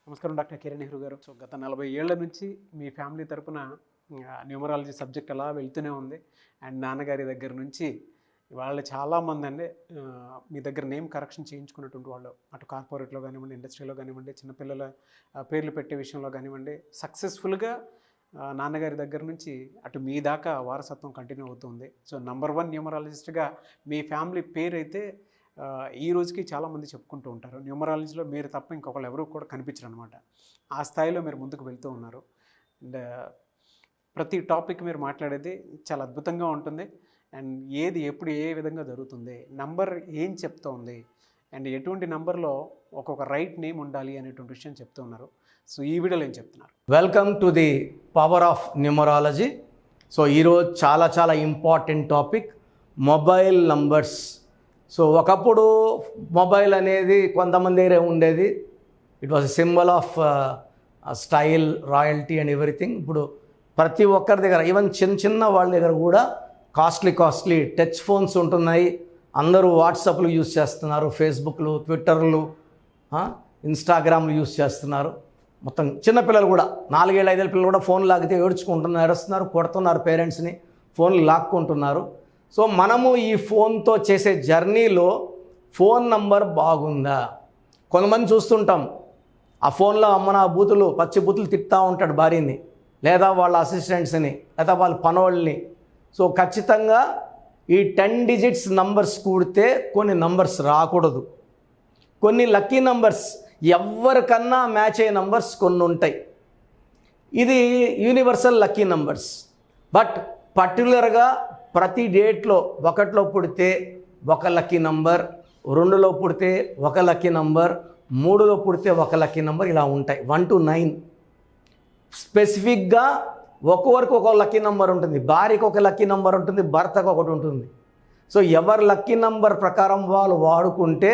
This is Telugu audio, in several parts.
నమస్కారం డాక్టర్ కిరణ్ నెహ్రూ గారు. సో గత 40 ఏళ్ల నుంచి మీ ఫ్యామిలీ తరపున న్యూమరాలజీ సబ్జెక్ట్ అలా వెళ్తూనే ఉంది. అండ్ నాన్నగారి దగ్గర నుంచి వాళ్ళు చాలామంది అండి మీ దగ్గర నేమ్ కరెక్షన్ చేయించుకున్నటువంటి వాళ్ళు, అటు కార్పొరేట్లో కానివ్వండి, ఇండస్ట్రీలో కానివ్వండి, చిన్నపిల్లల పేర్లు పెట్టే విషయంలో కానివ్వండి, సక్సెస్ఫుల్గా నాన్నగారి దగ్గర నుంచి అటు మీ దాకా వారసత్వం కంటిన్యూ అవుతుంది. సో నంబర్ 1 న్యూమరాలజిస్ట్గా మీ ఫ్యామిలీ పేరు అయితే ఈ రోజుకి చాలామంది చెప్పుకుంటూ ఉంటారు. న్యూమరాలజీలో మీరు తప్ప ఇంకొకళ్ళు ఎవరు కూడా కనిపించరు అనమాట. ఆ స్థాయిలో మీరు ముందుకు వెళ్తూ ఉన్నారు. అండ్ ప్రతి టాపిక్ మీరు మాట్లాడేది చాలా అద్భుతంగా ఉంటుంది. అండ్ ఏది ఎప్పుడు ఏ విధంగా జరుగుతుంది, నంబర్ ఏం చెప్తోంది, అండ్ ఎటువంటి నంబర్లో ఒక్కొక్క రైట్ నేమ్ ఉండాలి అనేటువంటి విషయం చెప్తూ ఉన్నారు. సో ఈ వీడియోలో ఏం చెప్తున్నారు? Welcome to the power of numerology. So ఈరోజు చాలా important topic mobile numbers. So ఒకప్పుడు మొబైల్ అనేది కొంతమంది దగ్గరే ఉండేది. It was a symbol of style, royalty and everything. ఇప్పుడు ప్రతి ఒక్కరి దగ్గర, ఈవెన్ చిన్న వాళ్ళ దగ్గర కూడా కాస్ట్లీ టచ్ ఫోన్స్ ఉంటున్నాయి. అందరూ వాట్సాప్లు యూజ్ చేస్తున్నారు, ఫేస్బుక్లు, ట్విట్టర్లు, ఇన్స్టాగ్రామ్లు యూజ్ చేస్తున్నారు. మొత్తం చిన్నపిల్లలు కూడా 4 ఏళ్ళ 5 ఏళ్ళ పిల్లలు కూడా ఫోన్ లాగితే ఏడుస్తున్నారు, కొడుతున్నారు పేరెంట్స్ని, ఫోన్లు లాక్కుంటున్నారు. సో మనము ఈ ఫోన్తో చేసే జర్నీలో ఫోన్ నంబర్ బాగుందా? కొంతమంది చూస్తుంటాం, ఆ ఫోన్లో అమ్మన బూతులు, పచ్చి బూతులు తిప్పుతూ ఉంటాడు భార్యని, లేదా వాళ్ళ అసిస్టెంట్స్ని, లేదా వాళ్ళ పనోళ్ళని. సో ఖచ్చితంగా ఈ 10 డిజిట్స్ నంబర్స్ కూడితే కొన్ని నంబర్స్ రాకూడదు. కొన్ని లక్కీ నంబర్స్ ఎవరికన్నా మ్యాచ్ అయ్యే నంబర్స్ కొన్ని ఉంటాయి. ఇది యూనివర్సల్ లక్కీ నంబర్స్. బట్ పర్టికులర్గా ప్రతి డేట్లో 1లో పుడితే ఒక లక్కీ నంబర్, 2లో పుడితే ఒక లక్కీ నంబర్, 3లో పుడితే ఒక లక్కీ నంబర్, ఇలా ఉంటాయి 1 to 9. స్పెసిఫిక్గా ఒక్కొక్కరికి ఒక లక్కీ నంబర్ ఉంటుంది. భార్యకు ఒక లక్కీ నంబర్ ఉంటుంది, భర్తకు ఒకటి ఉంటుంది. సో ఎవరి లక్కీ నంబర్ ప్రకారం వాళ్ళు వాడుకుంటే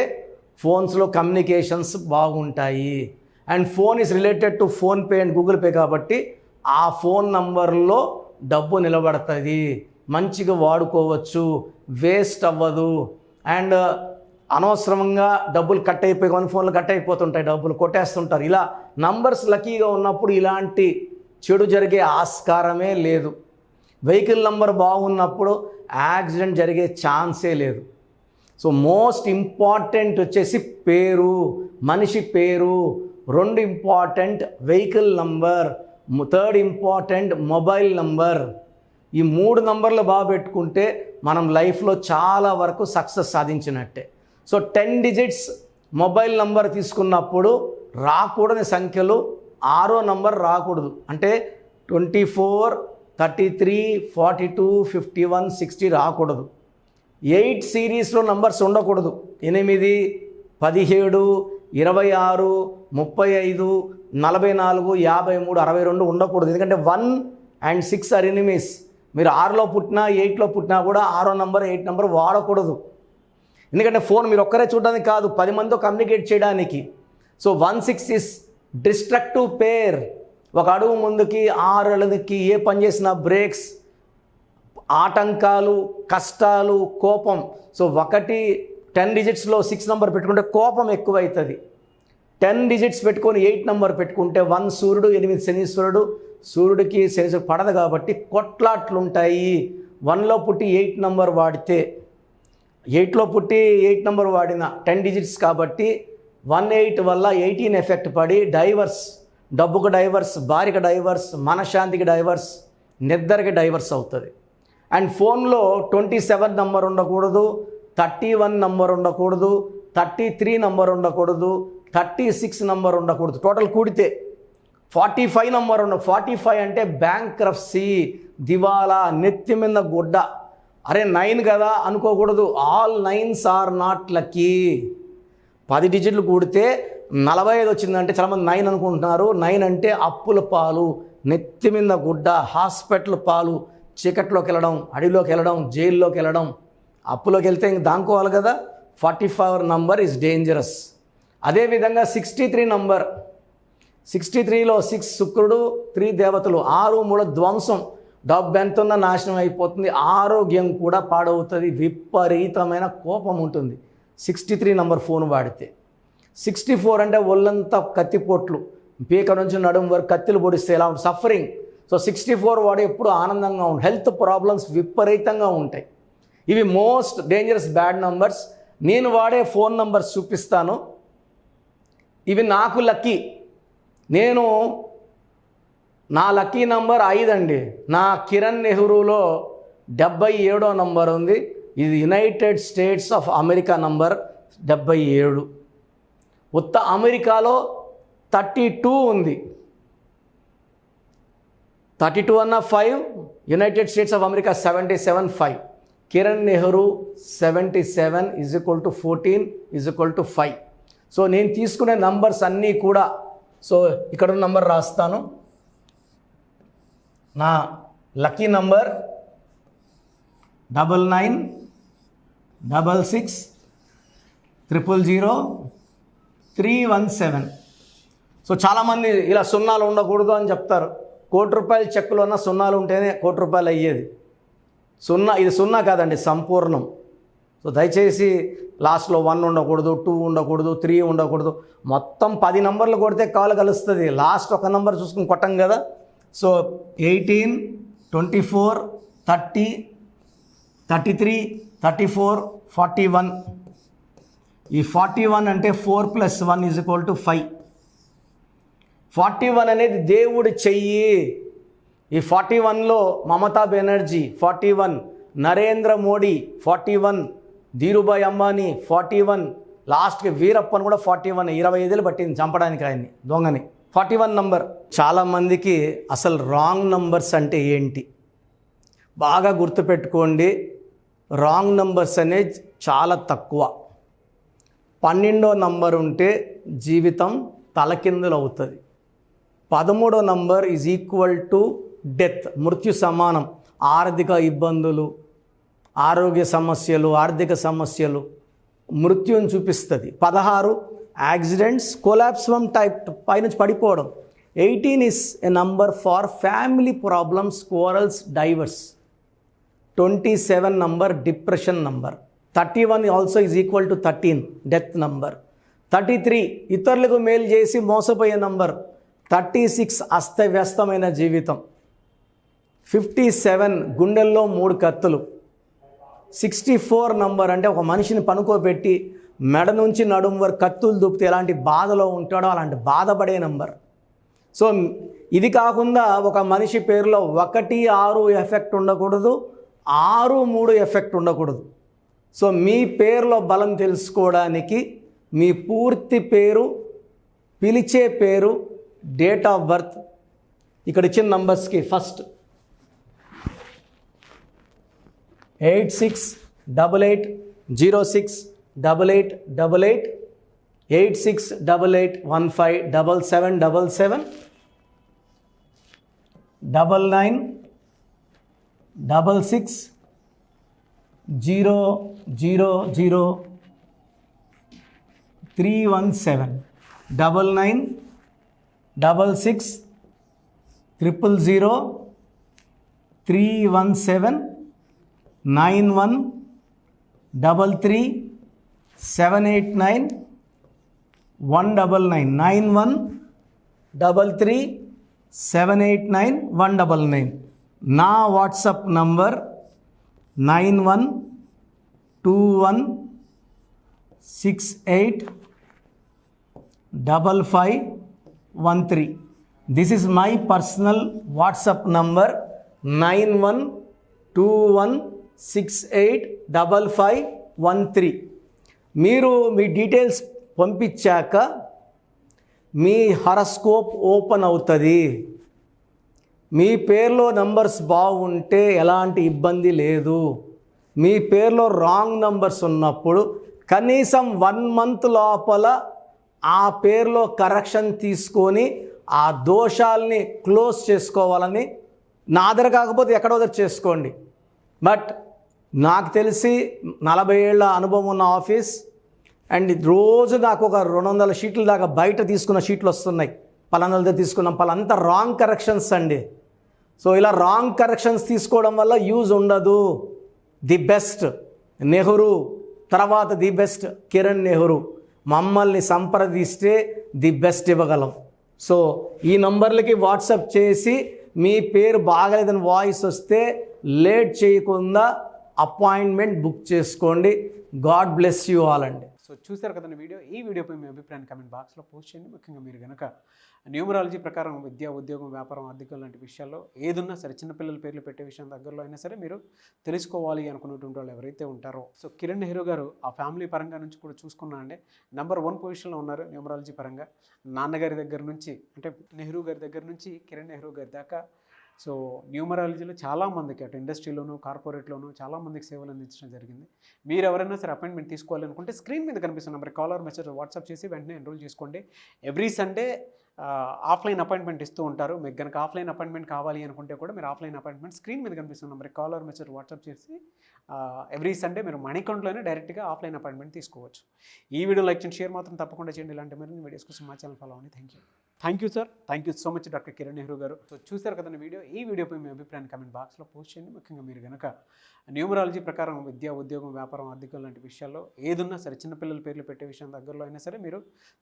ఫోన్స్లో కమ్యూనికేషన్స్ బాగుంటాయి. And phone is related to PhonePe and Google pay కాబట్టి ఆ ఫోన్ నంబర్లో డబ్బు నిలబడుతుంది, మంచిగా వాడుకోవచ్చు, వేస్ట్ అవ్వదు. అండ్ అనవసరంగా డబ్బులు కట్ అయిపోయి, కొన్ని ఫోన్లు కట్ అయిపోతుంటాయి, డబ్బులు కొట్టేస్తుంటారు. ఇలా నంబర్స్ లక్కీగా ఉన్నప్పుడు ఇలాంటి చెడు జరిగే ఆస్కారమే లేదు. వెహికల్ నంబర్ బాగున్నప్పుడు యాక్సిడెంట్ జరిగే ఛాన్సే లేదు. సో మోస్ట్ ఇంపార్టెంట్ వచ్చేసి పేరు, మనిషి పేరు. 2 important vehicle number, 3rd important mobile number. ఈ 3 నంబర్లు బాగా పెట్టుకుంటే మనం లైఫ్లో చాలా వరకు సక్సెస్ సాధించినట్టే. సో 10 డిజిట్స్ మొబైల్ నంబర్ తీసుకున్నప్పుడు రాకూడని సంఖ్యలు 6వ నంబర్ రాకూడదు. అంటే 24, 33, 42, 51, 60 రాకూడదు. 8 సిరీస్లో నంబర్స్ ఉండకూడదు. 8, 17, 26, 35, 44, 53, 62 ఉండకూడదు. ఎందుకంటే 1 and 6 ఆర్ ఎనిమీస్. మీరు 6లో పుట్టినా 8లో పుట్టినా కూడా 6వ నంబర్ 8 నంబర్ వాడకూడదు. ఎందుకంటే ఫోన్ మీరు ఒక్కరే చూడడానికి కాదు, 10 మందితో కమ్యూనికేట్ చేయడానికి. సో 16 ఇస్ డిస్ట్రక్టివ్ పేర్. ఒక అడుగు ముందుకి 6 అడుగుకి ఏ పని చేసినా బ్రేక్స్, ఆటంకాలు, కష్టాలు, కోపం. సో 10 డిజిట్స్లో 6 నంబర్ పెట్టుకుంటే కోపం ఎక్కువవుతుంది. 10 డిజిట్స్ పెట్టుకొని 8 నంబర్ పెట్టుకుంటే 1 సూర్యుడు, 8 శనీశ్వరుడు. సూర్యుడికి శనీశ్వరుడు పడదు కాబట్టి కొట్లాట్లుంటాయి. 1లో పుట్టి 8 నంబర్ వాడితే, 8లో పుట్టి 8 నంబర్ వాడిన 10 డిజిట్స్ కాబట్టి 18 వల్ల 18 ఎఫెక్ట్ పడి డైవర్స్, డబ్బుకు డైవర్స్, భార్యకి డైవర్స్, మనశ్శాంతికి డైవర్స్, నిద్రకి డైవర్స్ అవుతుంది. అండ్ ఫోన్లో 27 నంబర్ ఉండకూడదు, 31 నంబర్ ఉండకూడదు, 33 నంబర్ ఉండకూడదు, 36 నంబర్ ఉండకూడదు. టోటల్ కూడితే 45 నంబర్ 45 అంటే బ్యాంక్రప్సీ, దివాలా, నెత్తి మీద గుడ్డ. అరే 9 కదా అనుకోకూడదు. All 9s are not lucky. 10 డిజిట్లు కూడితే 45 వచ్చిందంటే చాలామంది 9 అనుకుంటున్నారు. 9 అంటే అప్పుల పాలు, నెత్తి మీద గుడ్డ, హాస్పిటల్ పాలు, చీకట్లోకి వెళ్ళడం, అడవిలోకి వెళ్ళడం, జైల్లోకి వెళ్ళడం. అప్పులోకి వెళ్తే ఇంక దానుకోవాలి కదా. 44 నంబర్ ఈజ్ డేంజరస్. అదేవిధంగా 63 నంబర్, 63లో 6 శుక్రుడు, 3 దేవతలు, 6 మూల ధ్వంసం. డబ్బు ఎంతున్నా నాశనం అయిపోతుంది, ఆరోగ్యం కూడా పాడవుతుంది, విపరీతమైన కోపం ఉంటుంది 63 నంబర్ ఫోన్ వాడితే. 64 అంటే ఒళ్ళంతా కత్తిపోట్లు, పీక నుంచి నడుము వరకు కత్తిలు పొడిస్తే ఎలా ఉంటుంది, సఫరింగ్. సో 64 వాడు ఎప్పుడు ఆనందంగా ఉంటుంది. హెల్త్ ప్రాబ్లమ్స్ విపరీతంగా ఉంటాయి. ఇవి మోస్ట్ డేంజరస్ బ్యాడ్ నంబర్స్. నేను వాడే ఫోన్ నంబర్స్ చూపిస్తాను. ఇవి నాకు లక్కీ. నా లక్కీ నంబర్ 5 అండి. నా కిరణ్ నెహ్రూలో 77వ నంబర్ ఉంది. ఇది United states of America number 77. ఉత్త అమెరికాలో 32 ఉంది. 32 అన్న 5, United states of America 77, 5. Kiran Nehru 77 = 14 = 5. So నేను తీసుకునే నంబర్స్ అన్నీ కూడా, సో ఇక్కడ నంబర్ రాస్తాను. నా లక్కీ నంబర్ 9966000317. సో చాలామంది ఇలా సున్నాలు ఉండకూడదు అని చెప్తారు. ₹1,00,00,000 చెక్కులు ఉన్న సున్నాలు ఉంటేనే ₹1,00,00,000 అయ్యేది. ఇది సున్నా కాదండి, సంపూర్ణం. సో దయచేసి లాస్ట్లో 1 ఉండకూడదు, 2 ఉండకూడదు, 3 ఉండకూడదు. మొత్తం 10 నంబర్లు కొడితే కాలు కలుస్తుంది. లాస్ట్ ఒక నంబర్ చూసుకుని కొట్టం కదా. సో 18, 24, 30, 33, 34, 41. ఈ 41 అంటే 4 + 1 = 5. 41 అనేది దేవుడి చెయ్యి. ఈ 41లో మమతా బెనర్జీ 41, నరేంద్ర మోడీ 41, ధీరుభాయ్ అంబానీ 41, లాస్ట్కి వీరప్పన్ కూడా 41. 25 ఏళ్ళు పట్టింది చంపడానికి ఆయన్ని, దొంగని. 41 నంబర్. చాలామందికి అసలు రాంగ్ నంబర్స్ అంటే ఏంటి బాగా గుర్తుపెట్టుకోండి. రాంగ్ నంబర్స్ అనేది చాలా తక్కువ. 12వ నంబర్ ఉంటే జీవితం తలకిందులు అవుతుంది. 13వ నంబర్ = డెత్, మృత్యు సమానం. ఆర్థిక ఇబ్బందులు, ఆరోగ్య సమస్యలు, ఆర్థిక సమస్యలు, మృత్యుని చూపిస్తుంది. 16 యాక్సిడెంట్స్, కొలాప్స్ ఫ్రమ్ టైప్ పైనుంచి పడిపోవడం. 18 is a number for family problems, quarrels, divorce. 27 number depression number. 31 also is equal to 13, death number. 33 ఇతరులకు మేలు చేసి మోసపోయే నంబర్. 36 అస్తవ్యస్తమైన జీవితం. 57 గుండెల్లో 3 కత్తులు. 64 నంబర్ అంటే ఒక మనిషిని పనుకోబెట్టి మెడ నుంచి నడుము వరకు కత్తులు దూపితే ఎలాంటి బాధలో ఉంటాడో అలాంటి బాధపడే నంబర్. సో ఇది కాకుండా ఒక మనిషి పేరులో 1, 6 ఎఫెక్ట్ ఉండకూడదు, 6, 3 ఎఫెక్ట్ ఉండకూడదు. సో మీ పేరులో బలం తెలుసుకోవడానికి మీ పూర్తి పేరు, పిలిచే పేరు, డేట్ ఆఫ్ బర్త్, ఇక్కడ ఇచ్చిన నంబర్స్కి ఫస్ట్ 8688068888, 8688157777, 9966000317, 9966000317, 9133789199, 9133789199. నా WhatsApp number 9121685513. This is my personal WhatsApp number 9121685513. మీరు మీ డీటెయిల్స్ పంపించాక మీ హరస్కోప్ ఓపెన్ అవుతుంది. మీ పేరులో నంబర్స్ బాగుంటే ఎలాంటి ఇబ్బంది లేదు. మీ పేరులో రాంగ్ నంబర్స్ ఉన్నప్పుడు కనీసం 1 month లోపల ఆ పేరులో కరెక్షన్ తీసుకొని ఆ దోషాలని క్లోజ్ చేసుకోవాలని, నా దగ్గర కాకపోతే ఎక్కడో దగ్గర చేసుకోండి. బట్ నాకు తెలిసి 40 ఏళ్ళ అనుభవం ఉన్న ఆఫీస్ అండ్ రోజు నాకు ఒక 200 షీట్ల దాకా బయట తీసుకున్న షీట్లు వస్తున్నాయి. పలానాలతో తీసుకున్నాం, పలాంతా రాంగ్ కరెక్షన్స్ అండి. సో ఇలా రాంగ్ కరెక్షన్స్ తీసుకోవడం వల్ల యూజ్ ఉండదు. ది బెస్ట్ నెహ్రూ, తర్వాత ది బెస్ట్ కిరణ్ నెహ్రూ. మమ్మల్ని సంప్రదిస్తే ది బెస్ట్ ఇవ్వగలం. సో ఈ నంబర్లకి వాట్సాప్ చేసి మీ పేరు బాగలేదని వాయిస్ వస్తే లేట్ చేయకుండా అపాయింట్మెంట్ బుక్ చేసుకోండి. గాడ్ బ్లెస్ యూ ఆల్ అండి. సో చూసారు కదండి వీడియో. ఈ వీడియోపై మీ అభిప్రాయాన్ని కమెంట్ బాక్స్లో పోస్ట్ చేయండి. ముఖ్యంగా మీరు కనుక న్యూమరాలజీ ప్రకారం విద్య, ఉద్యోగం, వ్యాపారం, ఆర్థికం లాంటి విషయాల్లో ఏదున్నా సరే, చిన్నపిల్లల పేర్లు పెట్టే విషయం దగ్గరలో అయినా సరే మీరు తెలుసుకోవాలి అనుకున్నటువంటి వాళ్ళు ఎవరైతే ఉంటారో, సో కిరణ్ నెహ్రూ గారు ఆ ఫ్యామిలీ పరంగా నుంచి కూడా చూసుకున్నా అండి నెంబర్ 1 పొజిషన్లో ఉన్నారు న్యూమరాలజీ పరంగా. నాన్నగారి దగ్గర నుంచి అంటే నెహ్రూ గారి దగ్గర నుంచి కిరణ్ నెహ్రూ గారి దాకా సో న్యూమరాలజీలో చాలామందికి అటు ఇండస్ట్రీలోను, కార్పొరేట్లోను చాలామందికి సేవలు అందించడం జరిగింది. మీరు ఎవరైనా సరే అపాయింట్మెంట్ తీసుకోవాలనుకుంటే స్క్రీన్ మీద కనిపిస్తున్న నెంబర్ కాలర్ మెసేజ్ వాట్సాప్ చేసి వెంటనే ఎన్రోల్ చేసుకోండి. ఎవ్రీ సండే ఆఫ్లైన్ అపాయింట్మెంట్ ఇస్తూ ఉంటారు. మీకు కనుక ఆఫ్లైన్ అపాయింట్మెంట్ కావాలి అనుకుంటే కూడా మీరు ఆఫ్లైన్ అపాయింట్మెంట్ స్క్రీన్ మీద కనిపిస్తున్న నెంబర్ కాలర్ మెసేజ్ వాట్సాప్ చేసి ఎవ్రీ సండే మీరు మనీ అకౌంట్లోనే డైరెక్ట్గా ఆఫ్లైన్ అపాయింట్మెంట్ తీసుకోవచ్చు. ఈ వీడియో లైక్ చేయండి, షేర్ మాత్రం తప్పకుండా చేయండి. ఇలాంటి మరిన్ని వీడియోస్ కోసం మా ఛానల్ ఫాలో అవ్వండి. Thank you sir. Thank you so much doctor Kiran Nehru గారు. సో చూసారు కదండి వీడియో. ఈ వీడియోపై మీ అభిప్రాయాన్ని కమెంట్ బాక్స్లో పోస్ట్ చేయండి. ముఖ్యంగా మీరు కనుక న్యూమరాలజీ ప్రకారం విద్య, ఉద్యోగం, వ్యాపారం, ఆర్థికం లాంటి విషయాల్లో ఏదున్నా సరే, చిన్నపిల్లల పేర్లు పెట్టే విషయం దగ్గరలో అయినా సరే మీరు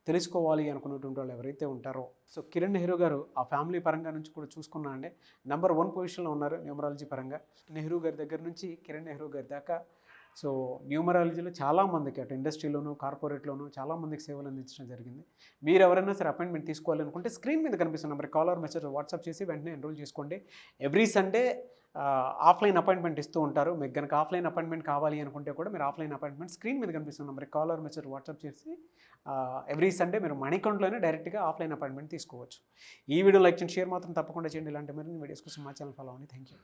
తెలుసుకోవాలి అనుకున్నటువంటి వాళ్ళు ఎవరైతే ఉంటారో, సో కిరణ్ నెహ్రూ గారు ఆ ఫ్యామిలీ పరంగా నుంచి కూడా చూసుకున్నా అండి నెంబర్ 1 పొజిషన్లో ఉన్నారు న్యూమరాలజీ పరంగా. నెహ్రూ గారి దగ్గర నుంచి కిరణ్ నెహ్రూ గారి దాకా సో న్యూమరాలజీలో చాలామందికి అటు ఇండస్ట్రీలోను, కార్పొరేట్లోను చాలామందికి సేవలు అందించడం జరిగింది. మీరు ఎవరైనా సరే అపాయింట్మెంట్ తీసుకోవాలనుకుంటే స్క్రీన్ మీద కనిపిస్తున్న నెంబర్ కాలర్ మెసేజ్ వాట్సాప్ చేసి వెంటనే ఎన్రోల్ చేసుకోండి. ఎవ్రీ సండే ఆఫ్లైన్ అపాయింట్మెంట్ ఇస్తూ ఉంటారు. మీకు కనుక ఆఫ్లైన్ అపాయింట్మెంట్ కావాలి అనుకుంటే కూడా మీరు ఆఫ్లైన్ అపాయింట్మెంట్ స్క్రీన్ మీద కనిపిస్తున్న నెంబర్ కాలర్ మెసేజ్ వాట్సాప్ చేసి ఎవ్రీ సండే మీరు మనీ అకౌంట్లోనే డైరెక్ట్గా ఆఫ్లైన్ అపాయింట్మెంట్ తీసుకోవచ్చు. ఈ వీడియో లైక్ చేయండి, షేర్ మాత్రం తప్పకుండా చేయండి. ఇలాంటి మరిన్ని వీడియోస్ కోసం మా ఛానల్ ఫాలో అవ్వండి. Thank you.